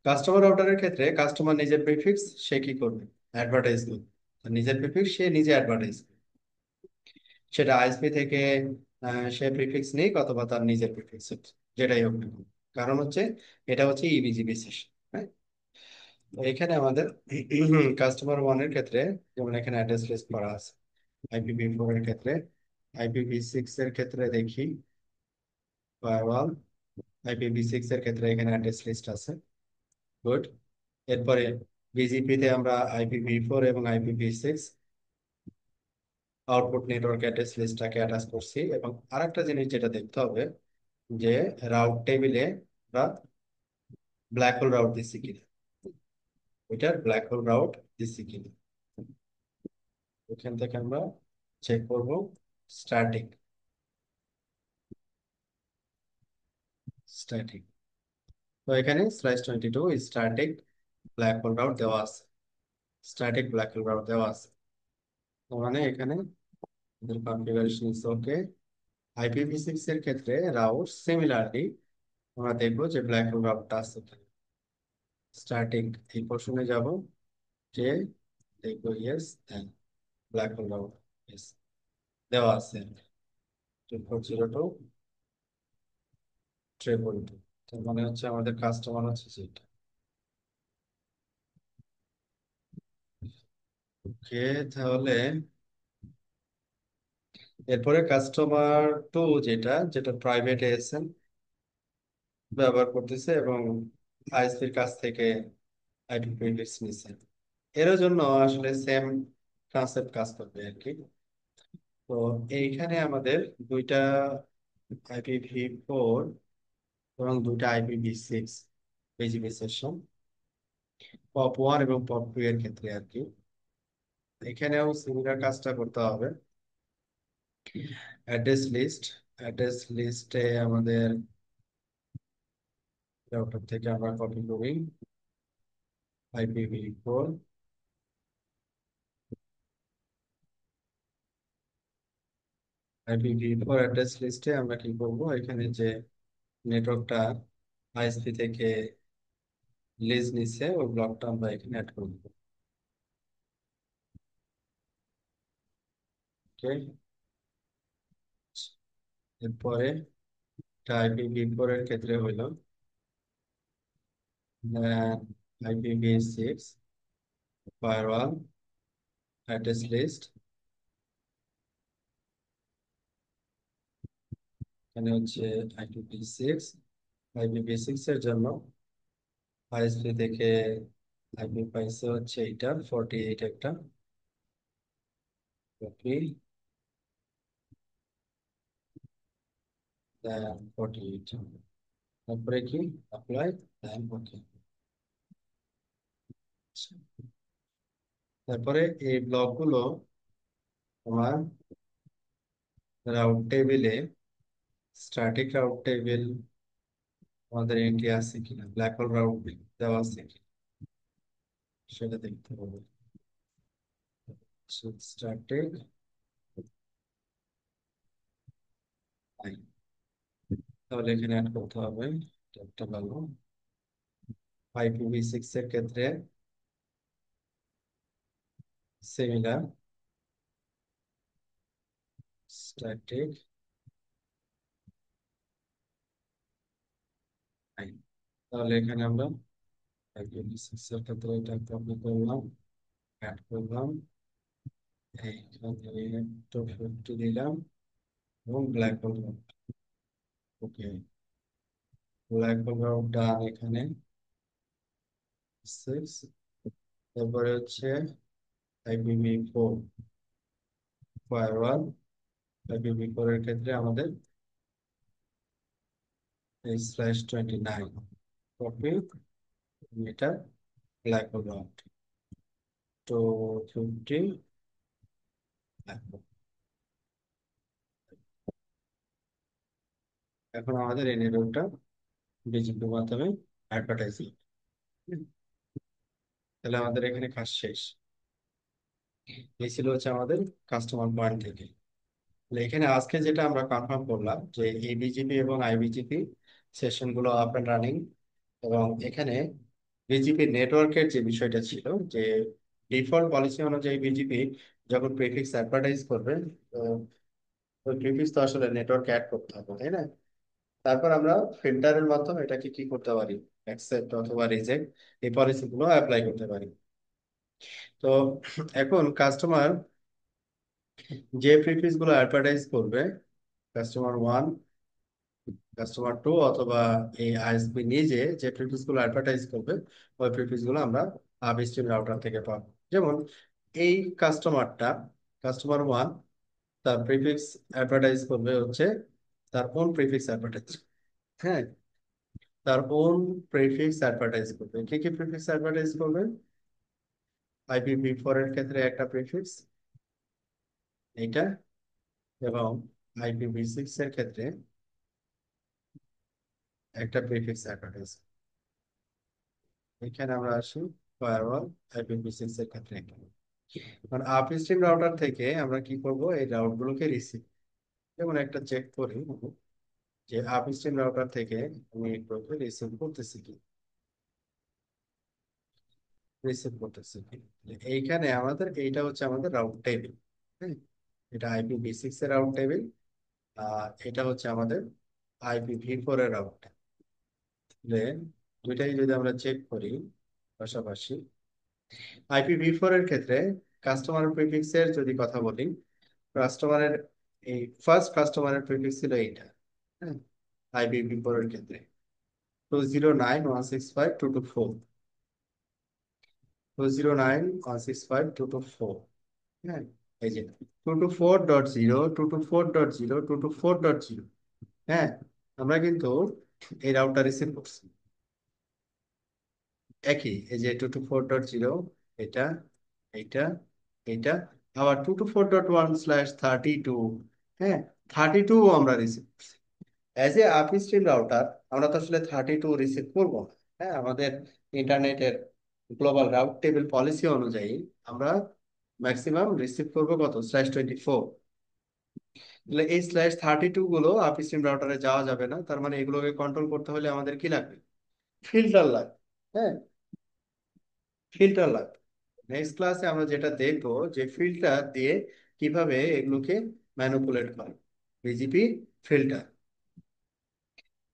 কাস্টমার রাউটারের ক্ষেত্রে কাস্টমার নিজের প্রিফিক্স সে কি করবে, অ্যাডভার্টাইজ করবে। তার নিজের প্রিফিক্স সে নিজে অ্যাডভার্টাইজ, সেটা আইএসপি থেকে সে প্রিফিক্স নিক অথবা তার নিজের প্রিফিক্স, যেটাই হোক না কেন। কারণ হচ্ছে এটা হচ্ছে ইবিজিবি সেশন। হ্যাঁ, তো এখানে আমাদের কাস্টমার ওয়ানের ক্ষেত্রে যেমন এখানে অ্যাড্রেস লিস্ট করা আছে। আইপিভি 4 এর ক্ষেত্রে, আইপিভি 6 এর ক্ষেত্রে দেখি ফায়ারওয়াল, আইপিভি 6 এর ক্ষেত্রে এখানে অ্যাড্রেস লিস্ট আছে। গুড। এরপরে বিজিপি তে আমরা আইপিভি 4 এবং আইপিভি 6 আউটপুট নেটওয়ার্ক অ্যাড্রেস লিস্টটাকে অ্যাটাচ করছি। এবং আরেকটা জিনিস যেটা দেখতে হবে যে রাউট টেবিলে আমরা ব্ল্যাক হোল রাউট দিচ্ছি কিনা, ওইটার ব্ল্যাক হোল রাউট দিচ্ছি কিনা, ওখান থেকে আমরা চেক করব। Static, static. তো এখানে /22 স্ট্যাটিক ব্ল্যাক হোল রাউট দেওয়া আছে, স্ট্যাটিক ব্ল্যাক হোল রাউট দেওয়া আছে। তার মানে এখানে কনফিগারেশন ইজ ওকে। আইপিভি 6 এর ক্ষেত্রে রাউট সিমিলারলি আমরা দেখবো যে ব্ল্যাক হোল রাউটটা আছে। স্ট্যাটিক এই পোর্শনে যাব, যে দেখবো yes, black hole route yes দেওয়া আছে 2402 তার মানে হচ্ছে আমাদের কাস্টমার হচ্ছে যেটা। ওকে, তাহলে এরপরে কাস্টমার 2 যেটা যেটা প্রাইভেট এসএন ব্যবহার করতেছে এবং আইএসপির কাছ থেকে আইপি প্রিফিক্স নিচ্ছে, এর জন্য আসলে সেম কনসেপ্ট কাজ করবে আর কি। তো এইখানে আমাদের দুইটা আইপিভি 4 এবং দুইটা আইপিভি 6 বিজিবি সেশন, পপ 1 এবং পপ 2 এর ক্ষেত্রে আর কি এখানেও সিমিলার কাজটা করতে হবে। অ্যাড্রেস লিস্ট, অ্যাড্রেস লিস্টে আমাদের রাউটার থেকে আমরা কপি করি আইপিভি 4, আইপিভি 4 অ্যাড্রেস লিস্টে আমরা কি করব, এখানে যে নেটওয়ার্কটা আইএসপি থেকে লিজ নিচ্ছে ওই ব্লকটা আমরা এখানে অ্যাড করব। ওকে, এরপরে আইপিভি 4 এর ক্ষেত্রে হইল আইপিভি 6 ফায়ারওয়াল অ্যাড্রেস লিস্ট, এখানে হচ্ছে আইপিভি 6 এর জন্য আইএসপি থেকে আইপি পাইছে হচ্ছে এইটা 48 একটা কপি, 48, তারপরে কি অ্যাপ্লাই, ওকে। তারপরে এই ব্লকগুলো আমার রাউট টেবিলে, স্ট্যাটিক রাউট টেবিল আমাদের এন্ট্রি আছে কিনা, ব্ল্যাক হোল রাউট দেওয়া আছে কি সেটা দেখতে হবে। স্ট্যাটিক, তাহলে এখানে অ্যাড করতে হবে। এটা একটা ভালো। আইপিভি 6 এর ক্ষেত্রে সিমিলার, স্ট্যাটিক, তাহলে এখানে আমরা আইপিভি 6 এর ক্ষেত্রে এটা কপি করলাম, অ্যাড করলাম, এইখানে 250 দিলাম এবং ব্ল্যাক হোল রাউট। ওকে, ব্ল্যাক হোল রাউট ডান, এখানে 6 এরপরে হচ্ছে IPv4 ফায়ারওয়াল। IPv4 এর ক্ষেত্রে আমাদের /29 কপি মিটার ব্ল্যাক আউট 250। এখন আমাদের এই নেটওয়ার্কটা বিজিপির মাধ্যমে অ্যাডভার্টাইজিং, তাহলে আমাদের এখানে কাজ শেষ। এই ছিল হচ্ছে আমাদের কাস্টমার পয়েন্ট থেকে। তাহলে এখানে আজকে যেটা আমরা কনফার্ম করলাম যে এই বিজিপি এবং আইবিজিপি সেশন গুলো আপ এন্ড রানিং, এবং এখানে বিজিপি নেটওয়ার্কের যে বিষয়টা ছিল যে ডিফল্ট পলিসি অনুযায়ী বিজিপি যখন প্রিফিক্স অ্যাডভার্টাইজ করবে, তো ওই প্রিফিক্স তো আসলে নেটওয়ার্ক অ্যাড করতে হবে, তাই না? তারপর আমরা ফিল্টারের মাধ্যমে এটাকে কি করতে পারি, অ্যাকসেপ্ট অথবা রিজেক্ট এই পলিসি গুলো অ্যাপ্লাই করতে পারি। তো এখন কাস্টমার যে প্রিফিক্স গুলো অ্যাডভার্টাইজ করবে, কাস্টমার 1, কাস্টমার 2, অথবা এই আইএসপি নিজে যে প্রিফিক্স গুলো অ্যাডভার্টাইজ করবে, ওই প্রিফিক্স গুলো আমরা আপস্ট্রিম রাউটার থেকে পাবো। যেমন এই কাস্টমার 1 তার প্রিফিক্স অ্যাডভার্টাইজ করবে হচ্ছে তার ওন প্রিফিক্স অ্যাডভার্টাইজ। হ্যাঁ, তার ওন প্রিফিক্স অ্যাডভার্টাইজ করবে। কি কি প্রিফিক্স অ্যাডভার্টাইজ করবে? IPv4 এর ক্ষেত্রে একটা প্রিফিক্স এইটা, এবং IPv6 এর ক্ষেত্রে একটা প্রিফিক্স অ্যাডভার্টাইজ। এখানে আমরা আসি ফায়ারওয়াল IPv6 এর ক্ষেত্রে এখানে। কারণ আপস্ট্রিম রাউটার থেকে আমরা কি করব, এই রাউট গুলোকে রিসিভ, যেমন একটা চেক করি যে আপস্ট্রিম রাউটার থেকে আমি এগুলোকে রিসিভ করতেছি কি। এইখানে আমাদের এইটা হচ্ছে আমাদের রাউট টেবিল। হ্যাঁ, এটা IPv6 এর রাউট টেবিল, আর এটা হচ্ছে আমাদের IPv4 এর রাউট। দুইটাই যদি আমরা চেক করি পাশাপাশি, IPv4 এর ক্ষেত্রে কাস্টমার প্রিফিক্স এর যদি কথা বলি, কাস্টমারের এই ফার্স্ট কাস্টমারের প্রিফিক্স ছিল এইটা। হ্যাঁ, IPv4 এর ক্ষেত্রে 209.165.224, 209.165.224। হ্যাঁ, এই যে 224.0, 224.0, 224.0। হ্যাঁ, আমরা কিন্তু এই রাউটার রিসিভ করছি একই, এই যে 224.0, এটা, এইটা, এইটা, আবার 224.1/32। হ্যাঁ, 32 আমরা রিসিভ করছি। অ্যাজ এ আপস্ট্রিম রাউটার আমরা তো আসলে 32 রিসিভ করবো না। হ্যাঁ, আমাদের ইন্টারনেটের গ্লোবাল রাউট টেবিল পলিসি অনুযায়ী আমরা ম্যাক্সিমাম রিসিভ করবো কত, /24। তাহলে এই /32 গুলো আপস্ট্রিম রাউটারে যাওয়া যাবে না, তার মানে এগুলোকে কন্ট্রোল করতে হলে আমাদের কি লাগবে, ফিল্টার লাগবে। হ্যাঁ, ফিল্টার লাগবে। নেক্সট ক্লাসে আমরা যেটা দেখবো যে ফিল্টার দিয়ে কিভাবে এগুলোকে ম্যানিপুলেট করে। বিজিপি ফিল্টার,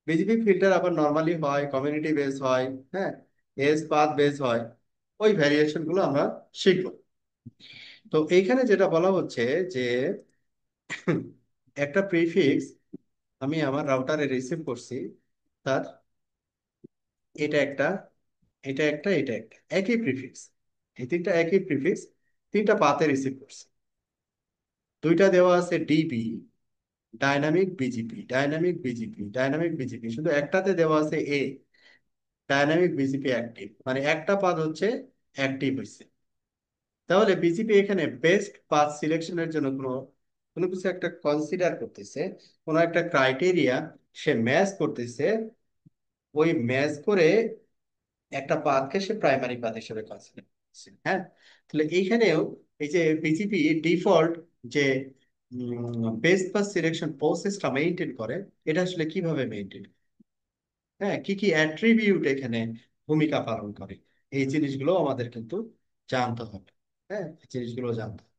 বিজিপি ফিল্টার আবার নর্মালি হয়, কমিউনিটি বেস হয়, হ্যাঁ, এস পাথ বেস হয়। ওই ভ্যারিয়েশন গুলো আমরা শিখবো। তো এইখানে যেটা বলা হচ্ছে যে একটা প্রিফিক্স আমি আমার রাউটারে রিসিভ করছি, তার এটা একটা, এটা একটা একই প্রিফিক্স, এই তিনটা একই প্রিফিক্স, তিনটা পাতে রিসিভ করছি। দুইটা দেওয়া আছে ডিবি, ডাইনামিক বিজিপি, শুধু একটাতে দেওয়া আছে এ, ডাইনামিক বিজিপি অ্যাক্টিভ, মানে একটা পাথ হচ্ছে অ্যাক্টিভ হয়েছে। তাহলে বিজিপি এখানে বেস্ট পাথ সিলেকশনের জন্য কোনো কোনো কিছু একটা কনসিডার করতেছে, কোনো একটা ক্রাইটেরিয়া সে ম্যাচ করতেছে, ওই ম্যাচ করে একটা পাথকে সে প্রাইমারি পাথ হিসেবে কনসিডার করছে। হ্যাঁ, তাহলে এইখানেও এই যে বিজিপি ডিফল্ট যে বেস্ট পাথ সিলেকশন প্রসেসটা মেইনটেইন করে, এটা আসলে কিভাবে মেইনটেইন, হ্যাঁ, কি কি অ্যাট্রিবিউট এখানে ভূমিকা পালন করে, এই জিনিসগুলো আমাদের কিন্তু জানতে হবে। হ্যাঁ, এই জিনিসগুলো জানতে হবে।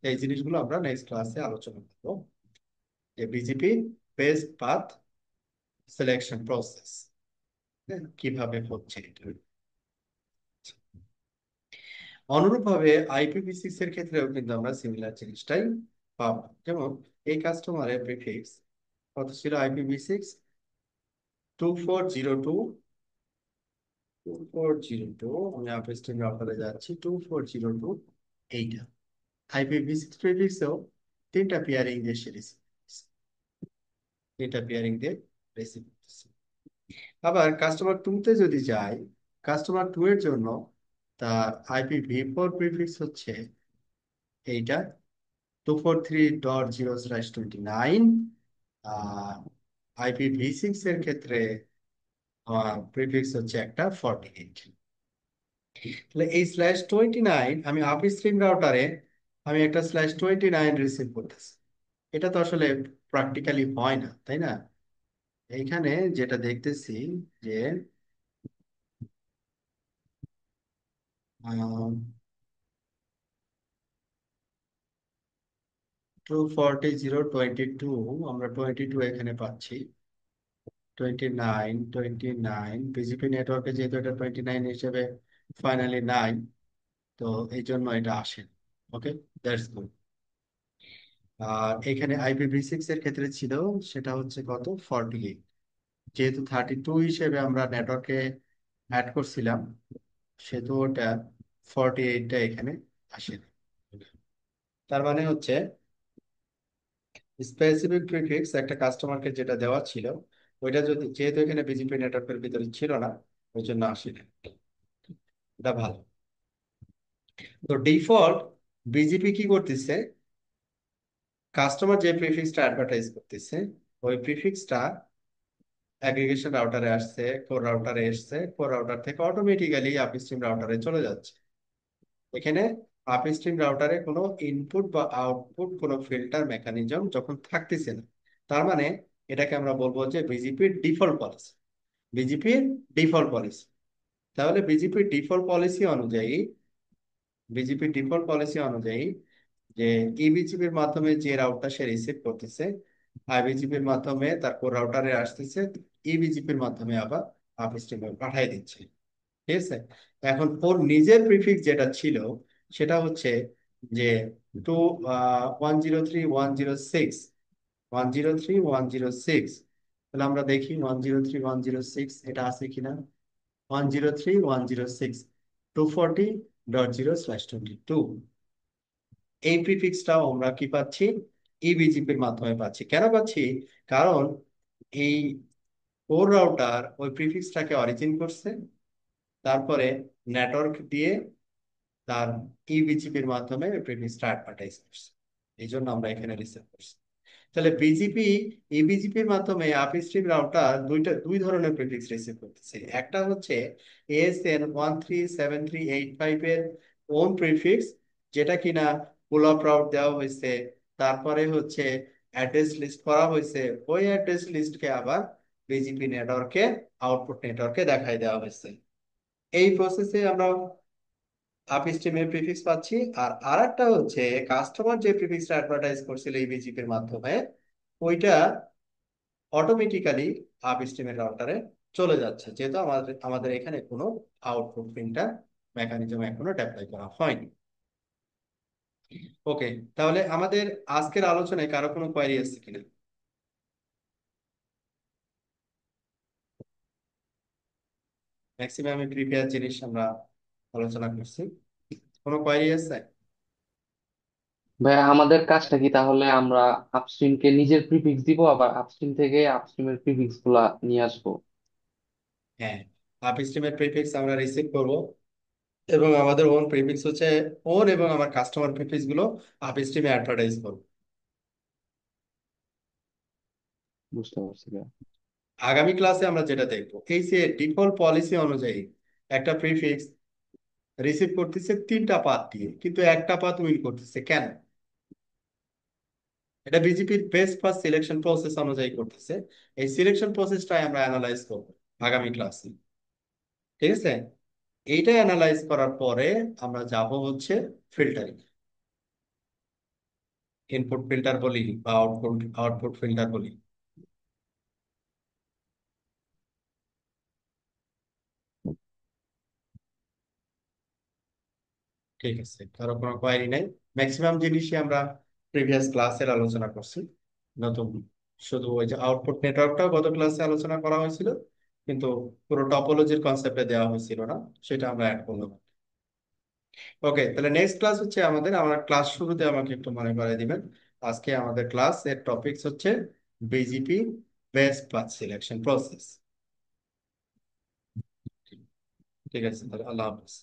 এই জিনিসগুলো আমরা নেক্সট ক্লাসে আলোচনা করবো, যে BGP best path selection process কিভাবে হচ্ছে এটা। অনুরূপভাবে IPv6 এর ক্ষেত্রেও কিন্তু আমরা সিমিলার জিনিসটাই পাবো। যেমন এই কাস্টমারের প্রিফিক্স কত ছিল, IPv6 2402, 2402, আমি আপস্ট্রিম রাউটারে যাচ্ছি, 2402 এইটা। IPv6 প্রিফিক্সেও তিনটা পেয়ারিং দিয়ে সে রিসিভ, তিনটা পেয়ারিং দিয়ে রিসিভ করতেছে। আবার কাস্টমার টু তে যদি যাই, কাস্টমার টু এর জন্য তার IPv4 প্রিফিক্স হচ্ছে এইটা, 243.0/29। আর IPv6 এর ক্ষেত্রে প্রিফিক্স হচ্ছে একটা 48। তাহলে এই /29 আমি আপস্ট্রিম রাউটারে আমি একটা /29 রিসিভ করতেছি। এটা তো আসলে প্র্যাকটিক্যালি হয় না, তাই না? এইখানে যেটা দেখতেছি যে 240.022, আমরা 22 এখানে পাচ্ছি। 29 বিজিপি নেটওয়ার্কে যেহেতু এটা 29 হিসেবে ফাইনালি নাই, তো এই জন্য এটা আসে। ওকে, দ্যাটস গুড। আর এখানে IPv6 এর ক্ষেত্রে ছিল, সেটা হচ্ছে কত, 48। যেহেতু 32 হিসেবে আমরা নেটওয়ার্কে অ্যাড করছিলাম, সেহেতু ওটা 48টা এখানে আসে। তার মানে হচ্ছে স্পেসিফিক প্রিফিক্স একটা কাস্টমারকে যেটা দেওয়া ছিল, ওইটা যদি, যেহেতু এখানে বিজিপি নেটওয়ার্কের ভিতরে ছিল না, ওই জন্য আসেনি। এটা ভালো। তো ডিফল্ট বিজিপি কি করতেছে, কাস্টমার যে প্রিফিক্সটা অ্যাডভার্টাইজ করতেছে, ওই প্রিফিক্সটা অ্যাগ্রিগেশন রাউটারে আসছে, কোর রাউটারে এসছে, কোর রাউটার থেকে অটোমেটিক্যালি আপস্ট্রিম রাউটারে চলে যাচ্ছে। এখানে আপস্ট্রিম রাউটারে কোনো ইনপুট বা আউটপুট কোনো ফিল্টার মেকানিজম যখন থাকতেছে না, তার মানে এটাকে আমরা বলবো যে বিজিপির ডিফল্ট পলিসি। বিজিপির ডিফল্ট পলিসি। তাহলে বিজেপির ডিফল্ট পলিসি অনুযায়ী যে ইবিজিপির মাধ্যমে যে রাউটার সে রিসিভ করতেছে, আইবিজিপির মাধ্যমে তার কোর রাউটারে আসতেছে, ইবিজিপির মাধ্যমে আবার আপস্ট্রিমে পাঠাই দিচ্ছে। ঠিক আছে। এখন ওর নিজের প্রিফিক্স যেটা ছিল, সেটা হচ্ছে যে টু 103.106, 103.106। তাহলে আমরা দেখি 103.106 এটা আছে কিনা। 103.106, 240.0/22, এই প্রিফিক্সটাও আমরা কি পাচ্ছি, ইবিজিপির মাধ্যমে পাচ্ছি। কেন পাচ্ছি? কারণ এই কোর রাউটার ওই প্রিফিক্সটাকে অরিজিন করছে, তারপরে নেটওয়ার্ক দিয়ে তার ইবিজিপির মাধ্যমে প্রিফিক্সটা অ্যাডভার্টাইজ করছে, এই জন্য আমরা এখানে রিসিভ করছি। তাহলে বিজিপি ইবিজিপির মাধ্যমে আপস্ট্রিম রাউটার দুই ধরনের প্রিফিক্স রিসিভ করতেছে। একটা হচ্ছে ASN 137385 এর ওন প্রিফিক্স, যেটা কিনা পুল আপ রাউট দেওয়া হয়েছে, তারপরে হচ্ছে অ্যাড্রেস লিস্ট করা হয়েছে, ওই অ্যাড্রেস লিস্টকে আবার বিজিপি নেটওয়ার্কে, আউটপুট নেটওয়ার্কে দেখাই দেওয়া হয়েছে। এই প্রসেসে আমরা আপস্ট্রিমের প্রিফিক্স পাচ্ছি। আর আরেকটা হচ্ছে কাস্টমার যে প্রিফিক্সটা অ্যাডভার্টাইজ করছিল এই বিজিপির মাধ্যমে, ওইটা অটোমেটিক্যালি আপস্ট্রিমের রাউটারে চলে যাচ্ছে, যেহেতু আমাদের আমাদের এখানে কোনো আউটপুট প্রিন্টার মেকানিজম এখনো ডেপ্লয় করা হয়নি। ওকে, তাহলে আমাদের আজকের আলোচনায় কারো কোনো কোয়েরি আছে কিনা? ম্যাক্সিমাম প্রিপেয়ার জিনিস আমরা আলোচনা করছি। কোনো কোয়েরি আছে? ভাইয়া আমাদের কাজটা কি তাহলে? আমরা আপস্ট্রিমকে নিজের প্রিফিক্স দিব, আবার আপস্ট্রিম থেকে আপস্ট্রিমের প্রিফিক্স গুলা নিয়ে আসবো। হ্যাঁ, আপস্ট্রিমের প্রিফিক্স আমরা রিসিভ করব, এবং আমাদের ওন প্রিফিক্স হচ্ছে ওন, এবং আমার কাস্টমার প্রিফিক্স গুলো আপস্ট্রিমে অ্যাডভার্টাইজ করব। বুঝতে পারছি ভাইয়া। আগামী ক্লাসে আমরা যেটা দেখবো, এই যে ডিফল্ট পলিসি অনুযায়ী একটা প্রিফিক্স রিসিভ করতেছে তিনটা পাথ দিয়ে, কিন্তু একটা পাথ উইল করতেছে কেন? এটা বিজেপির বেস্ট ফার্স্ট সিলেকশন প্রসেস অনুযায়ী করতেছে। এই সিলেকশন প্রসেসটাই আমরা অ্যানালাইজ করবো আগামী ক্লাসে। ঠিক আছে। এইটা অ্যানালাইজ করার পরে আমরা যাব হচ্ছে ফিল্টারিং, ইনপুট ফিল্টার বলি বা আউটপুট আউটপুট ফিল্টার বলি। ঠিক আছে, কারো কোনো কোয়ারি নাই। ম্যাক্সিমাম জিনিসই আমরা প্রিভিয়াস ক্লাসের আলোচনা করছি। নতুন শুধু ওই যে আউটপুট নেটওয়ার্কটাও গত ক্লাসে আলোচনা করা হয়েছিল, কিন্তু পুরো টপোলজির কনসেপ্টে দেওয়া হয়েছিল না, সেটা আমরা অ্যাড করলাম। ওকে, তাহলে নেক্সট ক্লাস হচ্ছে আমাদের, আমার ক্লাস শুরুতে আমাকে একটু মনে করে দিবেন, আজকে আমাদের ক্লাস এর টপিকস হচ্ছে BGP, best path selection process. ঠিক আছে, তাহলে আল্লাহ হাফেজ।